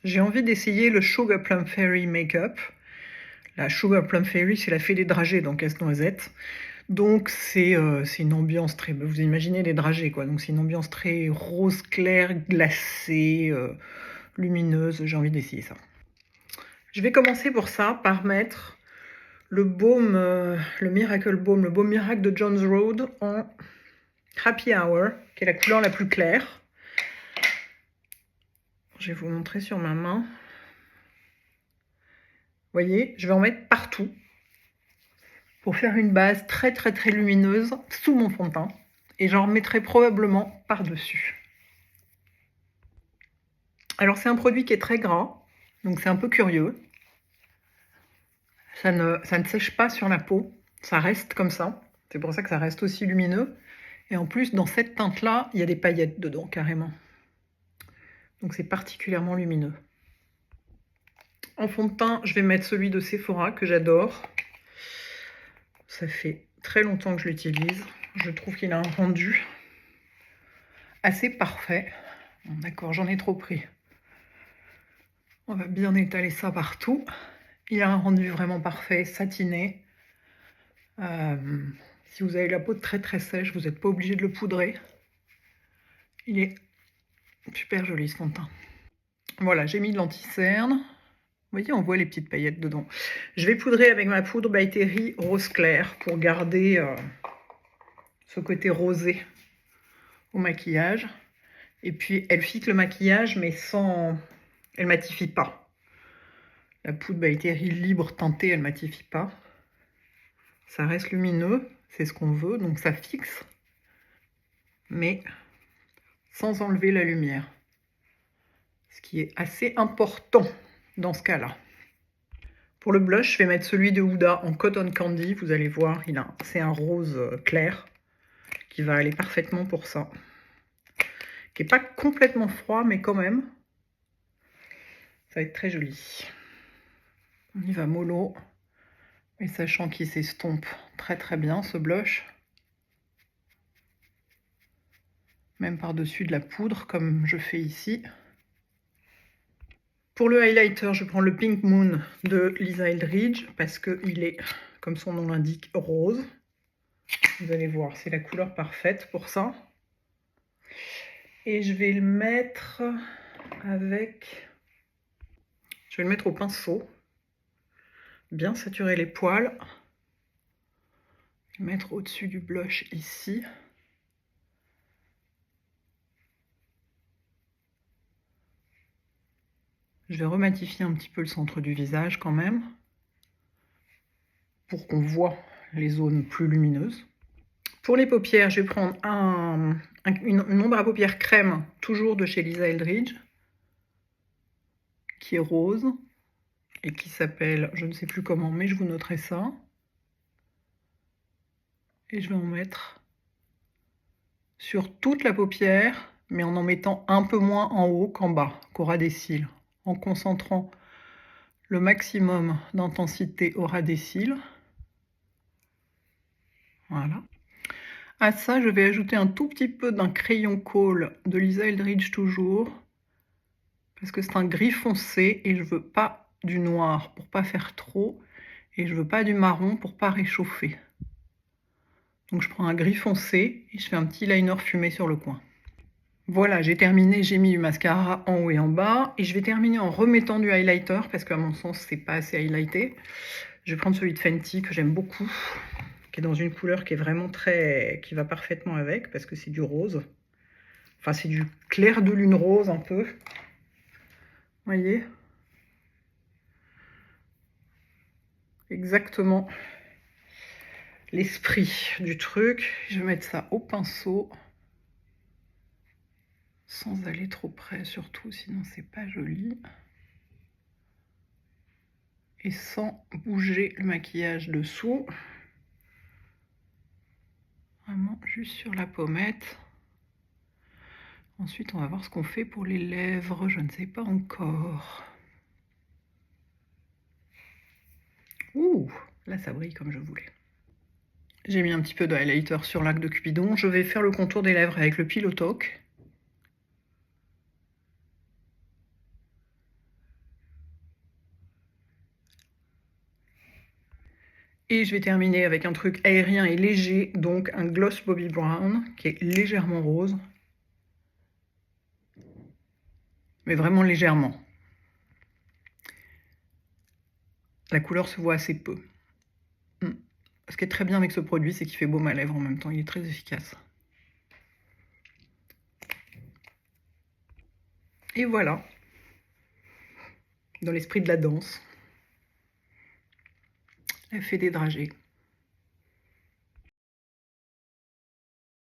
J'ai envie d'essayer le Sugar Plum Fairy Makeup. La Sugar Plum Fairy, c'est la fée des dragées dans Casse-Noisette. Donc c'est une ambiance très... Vous imaginez les dragées, quoi. Donc c'est une ambiance très rose clair, glacée, lumineuse. J'ai envie d'essayer ça. Je vais commencer pour ça par mettre le baume, le Miracle Baume, le baume miracle de John's Road en Happy Hour, qui est la couleur la plus claire. Je vais vous montrer sur ma main. Vous voyez, je vais en mettre partout pour faire une base très très très lumineuse sous mon fond de teint. Et j'en remettrai probablement par-dessus. Alors c'est un produit qui est très gras, donc c'est un peu curieux. Ça ne sèche pas sur la peau, ça reste comme ça. C'est pour ça que ça reste aussi lumineux. Et en plus, dans cette teinte-là, il y a des paillettes dedans, carrément. Donc c'est particulièrement lumineux. En fond de teint, je vais mettre celui de Sephora, que j'adore. Ça fait très longtemps que je l'utilise. Je trouve qu'il a un rendu assez parfait. Bon, d'accord, j'en ai trop pris. On va bien étaler ça partout. Il a un rendu vraiment parfait, satiné. Si vous avez la peau très très sèche, vous n'êtes pas obligé de le poudrer. Il est super joli ce fond de teint. Voilà, j'ai mis de l'anti-cerne. Vous voyez, on voit les petites paillettes dedans. Je vais poudrer avec ma poudre By Terry rose clair pour garder ce côté rosé au maquillage. Et puis, elle fixe le maquillage, mais sans... Elle matifie pas. La poudre By Terry libre teintée, elle matifie pas. Ça reste lumineux, c'est ce qu'on veut, donc ça fixe, mais sans enlever la lumière. Ce qui est assez important dans ce cas-là. Pour le blush, je vais mettre celui de Huda en Cotton Candy. Vous allez voir, c'est un rose clair qui va aller parfaitement pour ça. Qui n'est pas complètement froid, mais quand même. Ça va être très joli. On y va mollo. Et sachant qu'il s'estompe très très bien ce blush. Même par-dessus de la poudre, comme je fais ici. Pour le highlighter, je prends le Pink Moon de Lisa Eldridge parce qu'il est, comme son nom l'indique, rose. Vous allez voir, c'est la couleur parfaite pour ça. Et je vais le mettre avec... Je vais le mettre au pinceau. Bien saturer les poils. Mettre au-dessus du blush ici. Je vais rematifier un petit peu le centre du visage quand même. Pour qu'on voit les zones plus lumineuses. Pour les paupières, je vais prendre une ombre à paupières crème, toujours de chez Lisa Eldridge, qui est rose et qui s'appelle, je ne sais plus comment, mais je vous noterai ça. Et je vais en mettre sur toute la paupière, mais en mettant un peu moins en haut qu'en bas, qu'au ras des cils, en concentrant le maximum d'intensité au ras des cils. Voilà. À ça, je vais ajouter un tout petit peu d'un crayon Kohl de Lisa Eldridge toujours, parce que c'est un gris foncé et je veux pas du noir pour pas faire trop, et je veux pas du marron pour pas réchauffer. Donc je prends un gris foncé et je fais un petit liner fumé sur le coin. Voilà, j'ai terminé, j'ai mis du mascara en haut et en bas, et je vais terminer en remettant du highlighter, parce qu'à mon sens, c'est pas assez highlighté. Je vais prendre celui de Fenty, que j'aime beaucoup, qui est dans une couleur qui est vraiment qui va parfaitement avec, parce que c'est du rose. Enfin, c'est du clair de lune rose, un peu. Vous voyez? Exactement l'esprit du truc. Je vais mettre ça au pinceau. Sans aller trop près, surtout, sinon c'est pas joli. Et sans bouger le maquillage dessous. Vraiment juste sur la pommette. Ensuite, on va voir ce qu'on fait pour les lèvres. Je ne sais pas encore. Ouh, là ça brille comme je voulais. J'ai mis un petit peu de highlighter sur l'arc de Cupidon. Je vais faire le contour des lèvres avec le Pillow Talk. Et je vais terminer avec un truc aérien et léger, donc un gloss Bobbi Brown qui est légèrement rose. Mais vraiment légèrement. La couleur se voit assez peu. Ce qui est très bien avec ce produit, c'est qu'il fait baume à lèvres en même temps, il est très efficace. Et voilà, dans l'esprit de la danse, la fée des dragées.